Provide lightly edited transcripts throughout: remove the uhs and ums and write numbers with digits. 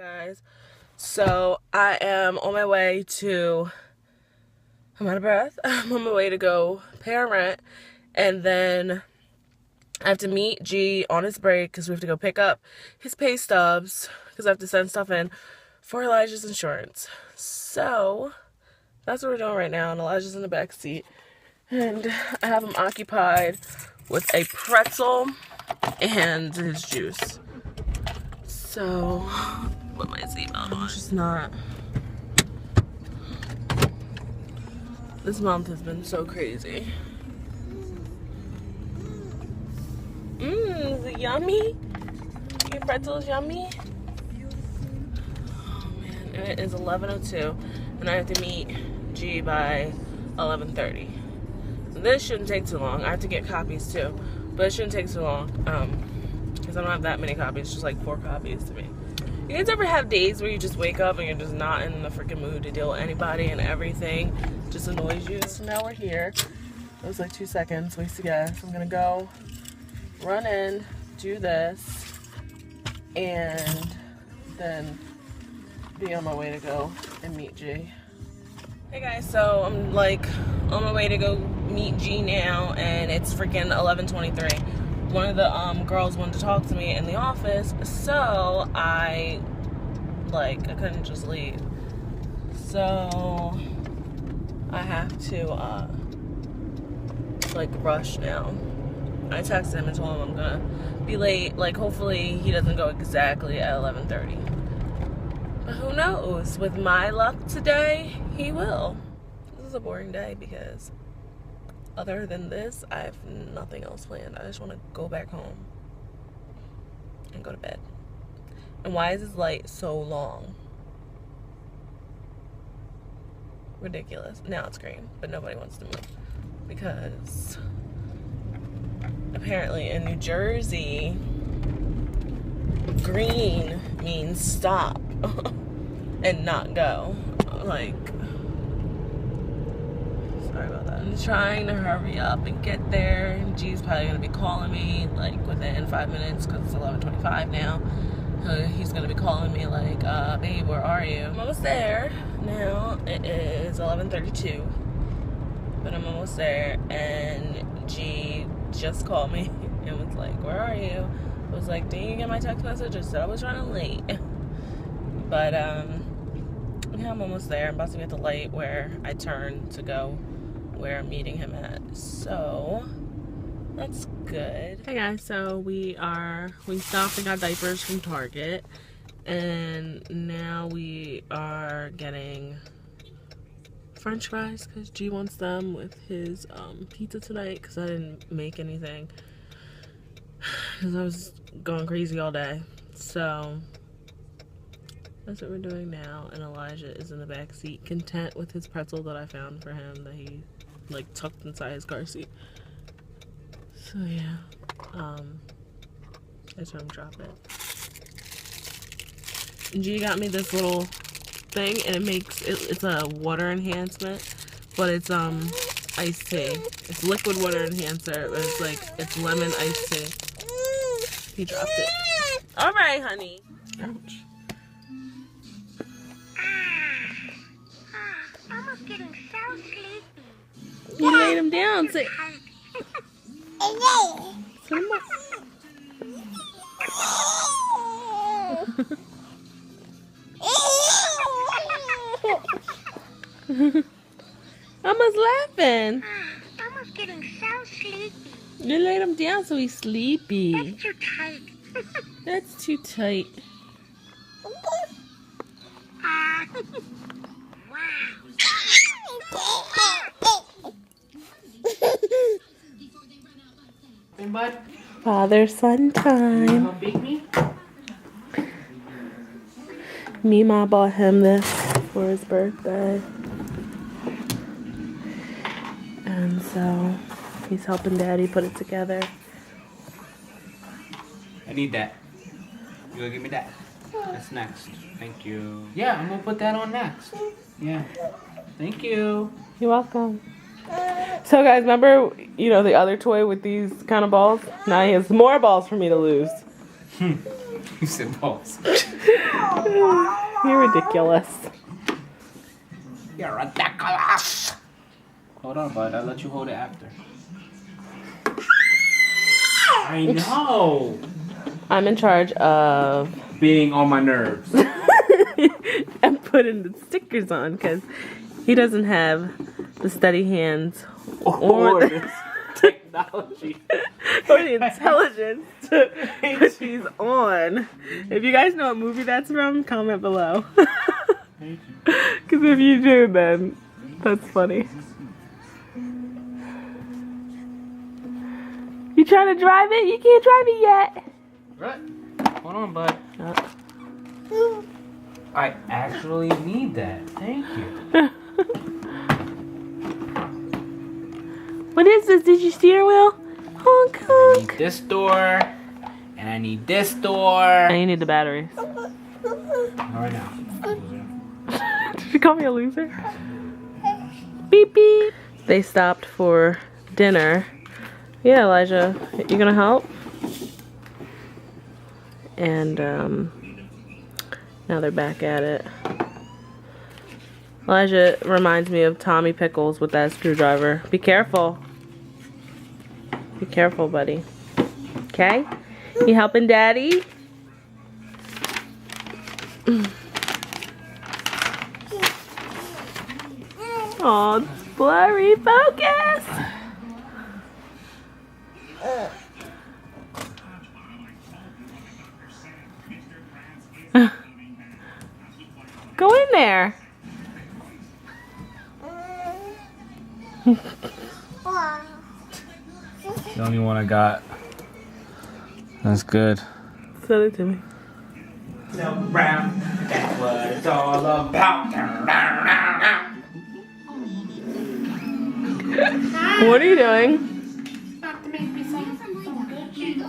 Guys, so I am on my way to, I'm out of breath, I'm on my way to go pay our rent, and then I have to meet G on his break because we have to go pick up his pay stubs because I have to send stuff in for Elijah's insurance. So that's what we're doing right now, and Elijah's in the back seat, and I have him occupied with a pretzel and his juice. So put my seatbelt on. It's just not. This month has been so crazy. Is it yummy? Your pretzel's yummy? Oh man, and it is 11:02, and I have to meet G by 11:30. This shouldn't take too long. I have to get copies too, but it shouldn't take too long. Because I don't have that many copies, just like 4 copies to me. You guys ever have days where you just wake up and you're just not in the freaking mood to deal with anybody and everything just annoys you? So now we're here. It was like 2 seconds, waste of gas. I'm gonna go run in, do this, and then be on my way to go and meet G. Hey guys, so I'm like on my way to go meet G now, and it's freaking 11:23. One of the girls wanted to talk to me in the office, so I couldn't just leave. So I have to rush now. I texted him and told him I'm gonna be late. Like, hopefully he doesn't go exactly at 11:30. But who knows? With my luck today, he will. This is a boring day because other than this, I have nothing else planned. I just want to go back home and go to bed. And why is this light so long? Ridiculous. Now it's green, but nobody wants to move because apparently in New Jersey, green means stop and not go. Sorry about that. I'm trying to hurry up and get there. And G's probably gonna be calling me within 5 minutes because it's 11:25 now. He's gonna be calling me babe, where are you? I'm almost there now. It is 11:32, but I'm almost there. And G just called me and was like, where are you? I was like, didn't you get my text message? I said I was running late. But yeah, I'm almost there. I'm about to be at the light where I turn to go where I'm meeting him at. So that's good. Hey guys, so we stopped and got diapers from Target, and now we are getting French fries because G wants them with his pizza tonight because I didn't make anything because I was going crazy all day. So that's what we're doing now, and Elijah is in the back seat, content with his pretzel that I found for him that he tucked inside his car seat. So yeah, I just want to drop it. And G got me this little thing, and it's a water enhancement, but it's iced tea. It's liquid water enhancer, but it's lemon iced tea. He dropped it. All right, honey. Ouch. I'm getting so sleepy. You laid him down. Sit him up. Emma's laughing. I'm getting so sleepy. You laid him down so he's sleepy. That's too tight. That's too tight. Hey, bud. Father-son time. You wanna beat me? Mima bought him this for his birthday. And so he's helping Daddy put it together. I need that. You gonna give me that? That's next. Thank you. Yeah, I'm gonna put that on next. Yeah. Thank you. You're welcome. So guys, remember, the other toy with these kind of balls? Now he has more balls for me to lose. You said pause. You're ridiculous. You're ridiculous. Hold on, bud. I'll let you hold it after. I know. I'm in charge of being on my nerves. and putting the stickers on because he doesn't have the steady hands or the technology or the intelligence to put these on. If you guys know what movie that's from, comment below. Because if you do, then that's funny. You trying to drive it? You can't drive it yet. Right. Hold on, bud. I actually need that. Thank you. What is this? Did you steer wheel? Honk, honk. I need this door, and I need this door. And you need the batteries. Not right now. Did you call me a loser? Beep beep. They stopped for dinner. Yeah, Elijah, you gonna help? And now they're back at it. Elijah reminds me of Tommy Pickles with that screwdriver. Be careful. Be careful, buddy. Okay? You helping Daddy? Oh, it's blurry. Focus! Go in there. The only one I got. That's good. Send it to me. No brown, that's what it's all about. What are you doing? About to make me some good juice.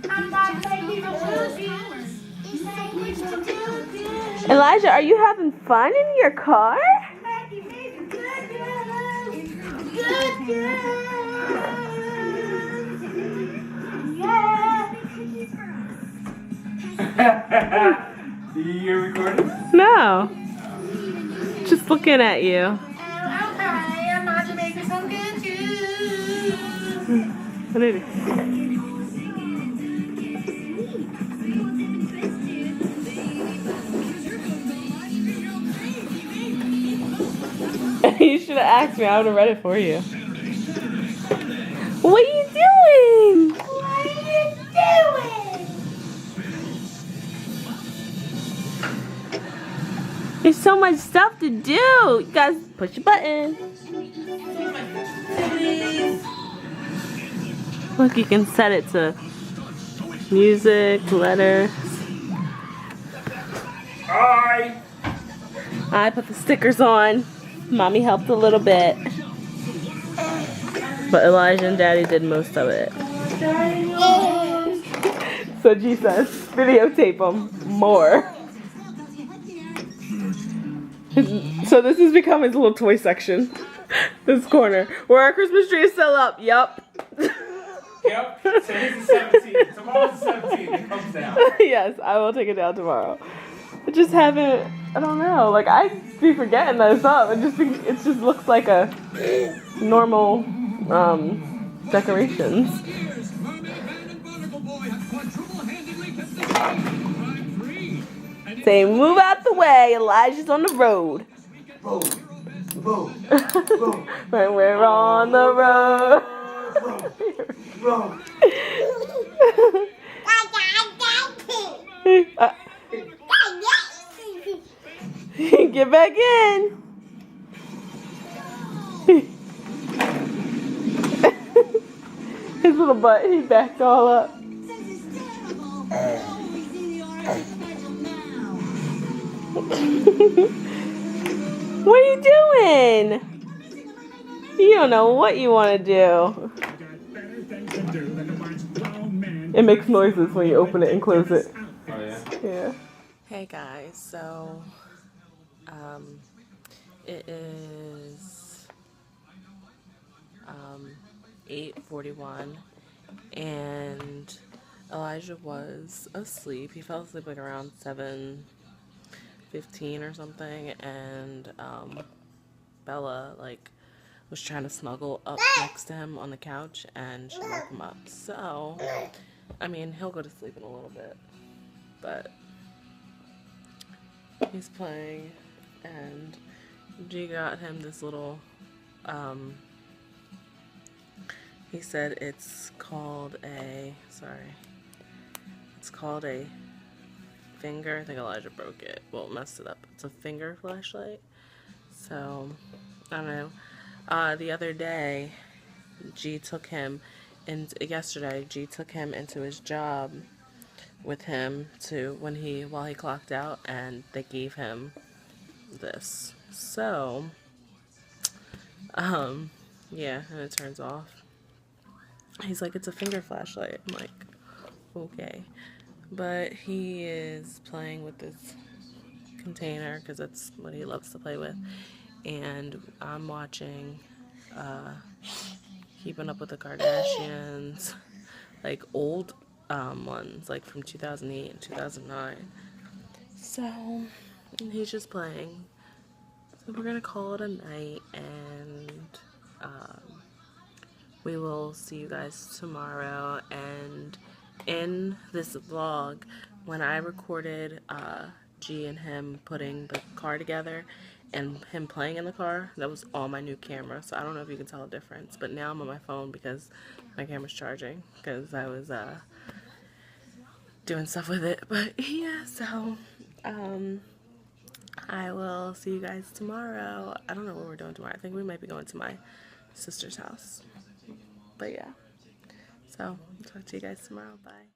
I'm about to make me some good juice. Elijah, are you having fun in your car? You recording? No. Just looking at you. I'm about to make me some good juice. What is it? You should have asked me. I would have read it for you. What are you doing? What are you doing? There's so much stuff to do. You guys, push your button. Look, you can set it to music, letters. I put the stickers on. Mommy helped a little bit. But Elijah and Daddy did most of it. So G says, videotape them more. So this has become his little toy section. This corner. Where our Christmas tree is still up. Yup. Yep. Today's the 17th. Tomorrow's the 17th. It comes down. Yes, I will take it down tomorrow. I just haven't, I don't know, like I be forgetting that it's up. It just looks like a normal decorations. Say, move out the way, Elijah's on the road. When we're on the road. Get back in. His little butt, he backed all up. What are you doing? You don't know what you want to do. It makes noises when you open it and close it. Oh, yeah? Yeah. Hey guys, so it is 8:41 and Elijah was asleep. He fell asleep like around 7:15 or something, and Bella like was trying to snuggle up next to him on the couch, and she woke him up. So, I mean, he'll go to sleep in a little bit, but he's playing, and G got him this little, he said it's called a finger. I think Elijah broke it. Well, messed it up. It's a finger flashlight. So, I don't know. The other day, yesterday, G took him into his job with him while he clocked out, and they gave him this. So, yeah, and it turns off. He's like, it's a finger flashlight. I'm like, okay. But he is playing with this container because that's what he loves to play with. And I'm watching Keeping Up with the Kardashians, like old ones, like from 2008 and 2009. So he's just playing. So we're gonna call it a night, and we will see you guys tomorrow. And in this vlog, when I recorded G and him putting the car together and him playing in the car, that was all my new camera. So I don't know if you can tell a difference, but now I'm on my phone because my camera's charging, because I was doing stuff with it. But yeah, so I will see you guys tomorrow. I don't know what we're doing tomorrow. I think we might be going to my sister's house. But yeah, so I'll talk to you guys tomorrow. Bye.